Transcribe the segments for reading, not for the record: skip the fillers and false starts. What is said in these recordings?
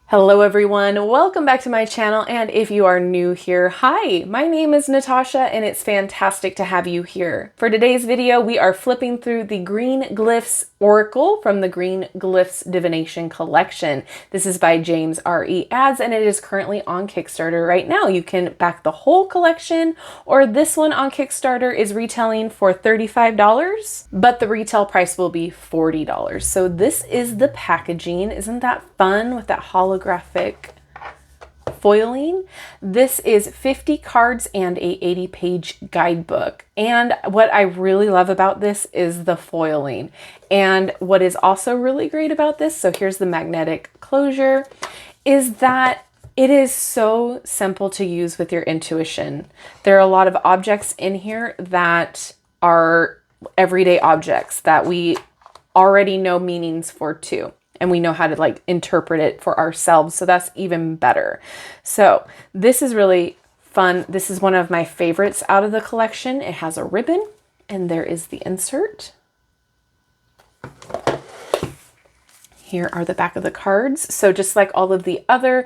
Hello everyone, welcome back to my channel, and if you are new here, hi, my name is Natasha and it's fantastic to have you here. For today's video, we are flipping through the Green Glyphs Oracle from the Green Glyphs Divination Collection. This is by James R.E. Eads and it is currently on Kickstarter right now. You can back the whole collection, or this one on Kickstarter is retailing for $35, but the retail price will be $40. So this is the packaging. Isn't that fun with that holographic foiling? This is 50 cards and a 80-page guidebook. And what I really love about this is the foiling. And what is also really great about this, so here's the magnetic closure, is that it is so simple to use with your intuition. There are a lot of objects in here that are everyday objects that we already know meanings for too. And we know how to like interpret it for ourselves. So that's even better. So this is really fun. This is one of my favorites out of the collection. It has a ribbon and there is the insert. Here are the back of the cards. So just like all of the other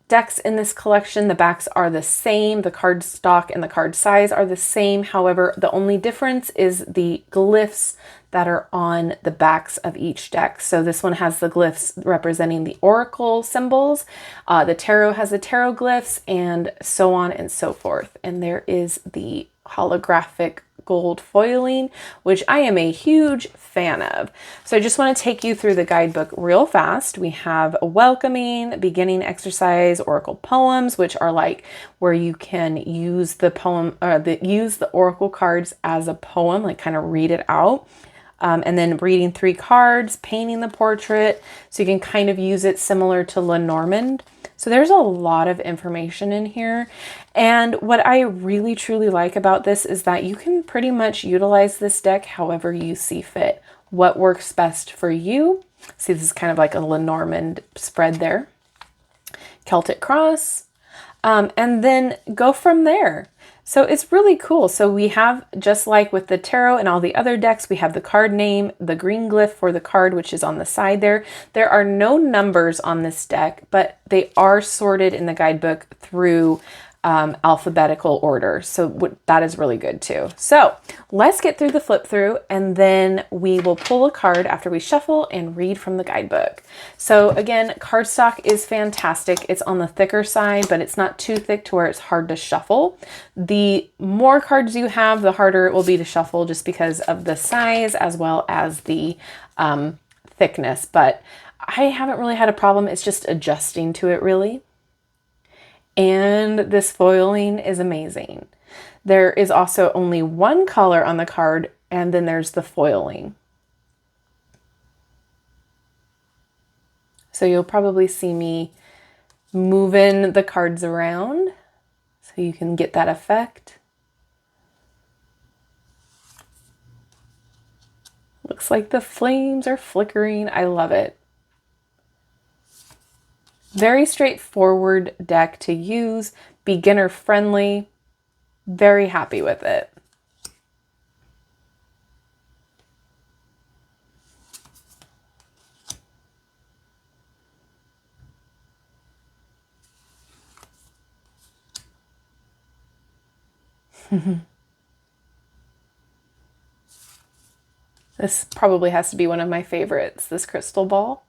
decks in this collection, the backs are the same. The card stock and the card size are the same. However, the only difference is the glyphs that are on the backs of each deck. So this one has the glyphs representing the oracle symbols. The tarot has the tarot glyphs, and so on and so forth. And there is the holographic gold foiling, which I am a huge fan of. So I just want to take you through the guidebook real fast. We have a welcoming, beginning exercise, oracle poems, which are like where you can use the poem or use the oracle cards as a poem, like kind of read it out. And then reading 3 cards, painting the portrait. So you can kind of use it similar to Lenormand. So there's a lot of information in here. And what I really truly like about this is that you can pretty much utilize this deck however you see fit. What works best for you. See, this is kind of like a Lenormand spread there. Celtic cross. And then go from there. So it's really cool. So we have, just like with the tarot and all the other decks, we have the card name, the green glyph for the card, which is on the side there. There are no numbers on this deck, but they are sorted in the guidebook through alphabetical order. So that is really good too. So let's get through the flip through, and then we will pull a card after we shuffle and read from the guidebook. So again, cardstock is fantastic. It's on the thicker side, but it's not too thick to where it's hard to shuffle. The more cards you have, the harder it will be to shuffle, just because of the size as well as the thickness. But I haven't really had a problem. It's just adjusting to it really. And this foiling is amazing. There is also only one color on the card, and then there's the foiling. So you'll probably see me moving the cards around so you can get that effect. Looks like the flames are flickering. I love it. Very straightforward deck to use, beginner friendly, very happy with it. This probably has to be one of my favorites, this crystal ball.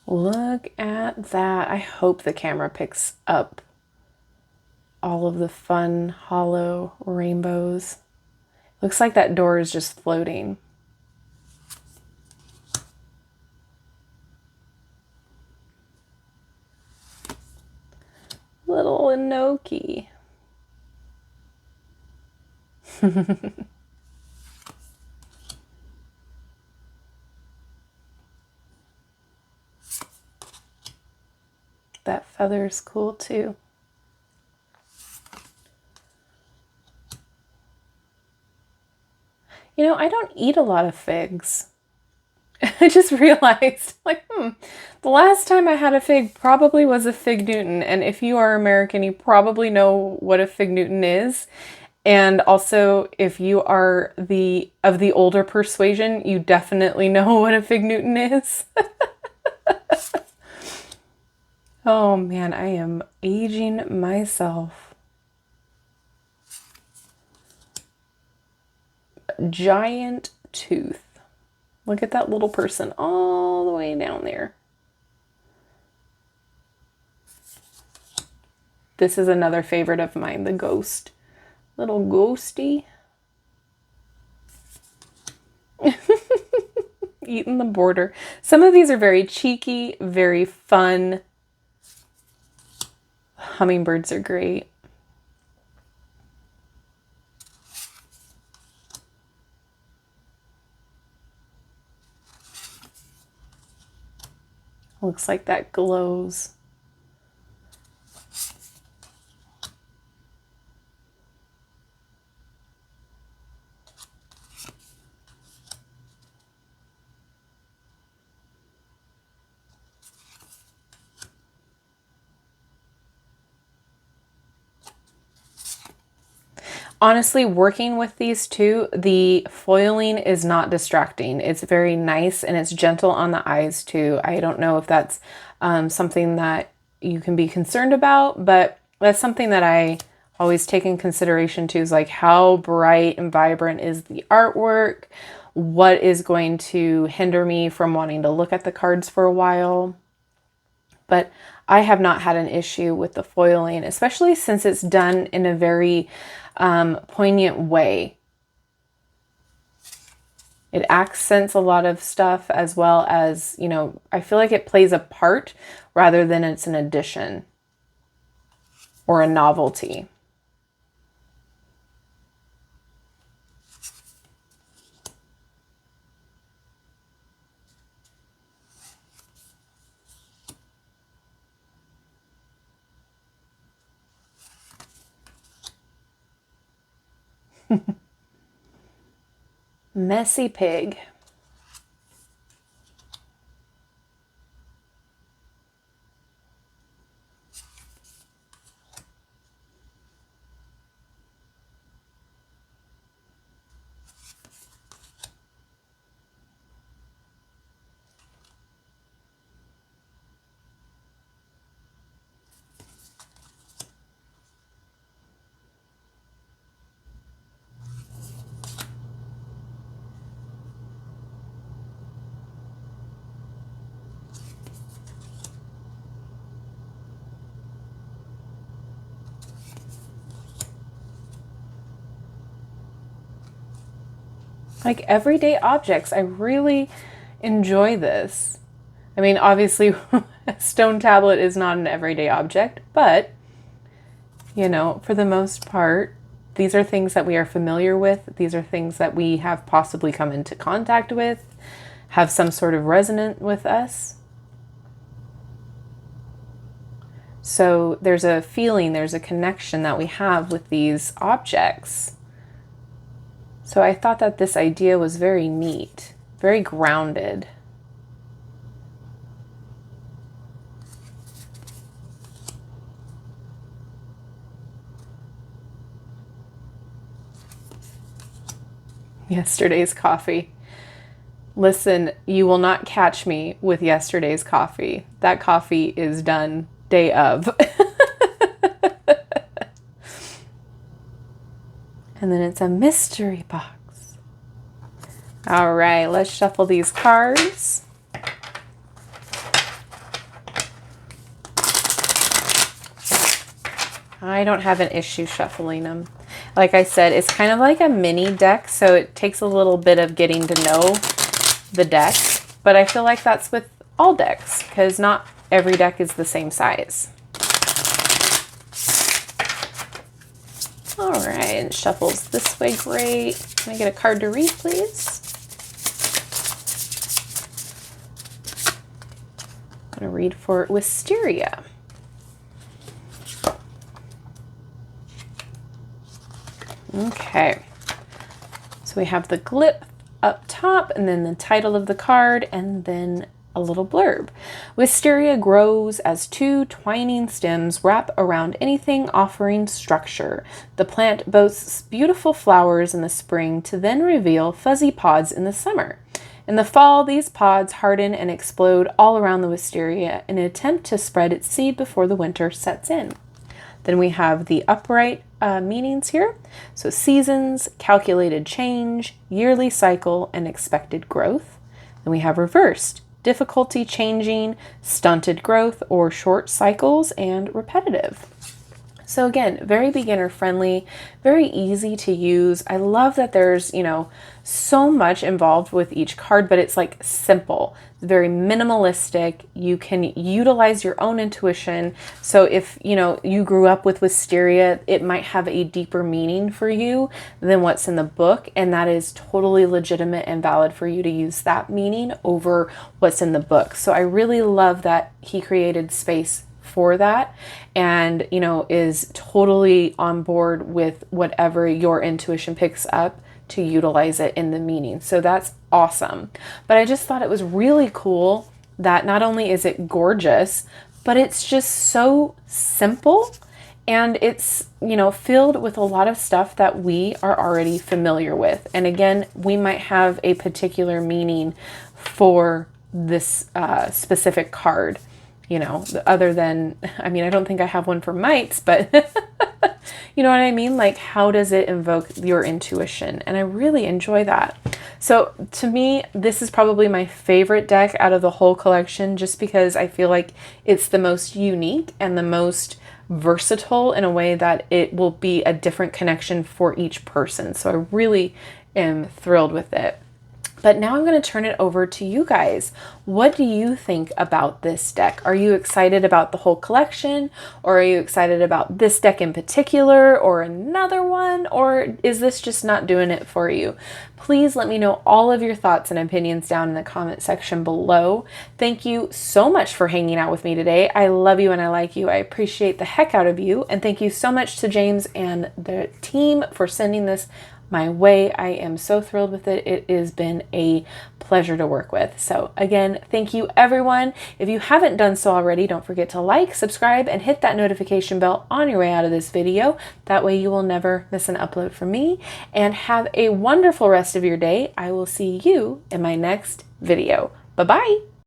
Look at that. I hope the camera picks up all of the fun hollow rainbows. Looks like that door is just floating. Little Inoki. That feather is cool too. You know, I don't eat a lot of figs. I just realized, like, the last time I had a fig probably was a fig Newton. And if you are American, you probably know what a fig Newton is. And also, if you are of the older persuasion, you definitely know what a fig Newton is. Oh man, I am aging myself. Giant tooth. Look at that little person all the way down there. This is another favorite of mine, the ghost. Little ghosty. Eating the border. Some of these are very cheeky, very fun. Hummingbirds are great. Looks like that glows. Honestly, working with these two, the foiling is not distracting. It's very nice and it's gentle on the eyes too. I don't know if that's something that you can be concerned about, but that's something that I always take in consideration too, is like how bright and vibrant is the artwork? What is going to hinder me from wanting to look at the cards for a while? But I have not had an issue with the foiling, especially since it's done in a very poignant way. It accents a lot of stuff, as well as, you know, I feel like it plays a part rather than it's an addition or a novelty. Messy pig. Like everyday objects, I really enjoy this. I mean, obviously, a stone tablet is not an everyday object, but, you know, for the most part, these are things that we are familiar with. These are things that we have possibly come into contact with, have some sort of resonance with us. So there's a feeling, there's a connection that we have with these objects. So I thought that this idea was very neat, very grounded. Yesterday's coffee. Listen, you will not catch me with yesterday's coffee. That coffee is done day of. And then it's a mystery box. All right, let's shuffle these cards. I don't have an issue shuffling them. Like I said, it's kind of like a mini deck, so it takes a little bit of getting to know the deck. But I feel like that's with all decks, because not every deck is the same size. All right, and shuffles this way, great. Can I get a card to read, please? I'm gonna read for Wisteria. Okay, so we have the up top, and then the title of the card, and then a little blurb. Wisteria grows as two twining stems wrap around anything offering structure. The plant boasts beautiful flowers in the spring to then reveal fuzzy pods in the summer. In the fall, these pods harden and explode all around the wisteria in an attempt to spread its seed before the winter sets in. Then we have the upright meanings here. So seasons, calculated change, yearly cycle, and expected growth. Then we have reversed, difficulty changing, stunted growth, or short cycles, and repetitive. So again, very beginner friendly, very easy to use. I love that there's, so much involved with each card, but it's like simple. It's very minimalistic. You can utilize your own intuition. So if, you grew up with wisteria, it might have a deeper meaning for you than what's in the book. And that is totally legitimate and valid for you to use that meaning over what's in the book. So I really love that he created space for that and, is totally on board with whatever your intuition picks up to utilize it in the meaning. So that's awesome. But I just thought it was really cool that not only is it gorgeous, but it's just so simple and it's, filled with a lot of stuff that we are already familiar with. And again, we might have a particular meaning for this specific card, other than, I don't think I have one for mites, but you know what I mean? Like, how does it invoke your intuition? And I really enjoy that. So to me, this is probably my favorite deck out of the whole collection, just because I feel like it's the most unique and the most versatile in a way that it will be a different connection for each person. So I really am thrilled with it. But now I'm going to turn it over to you guys. What do you think about this deck? Are you excited about the whole collection? Or are you excited about this deck in particular or another one? Or is this just not doing it for you? Please let me know all of your thoughts and opinions down in the comment section below. Thank you so much for hanging out with me today. I love you and I like you. I appreciate the heck out of you. And thank you so much to James and the team for sending this my way. I am so thrilled with it. It has been a pleasure to work with. So again, thank you everyone. If you haven't done so already, don't forget to like, subscribe, and hit that notification bell on your way out of this video. That way you will never miss an upload from me. And have a wonderful rest of your day. I will see you in my next video. Bye-bye.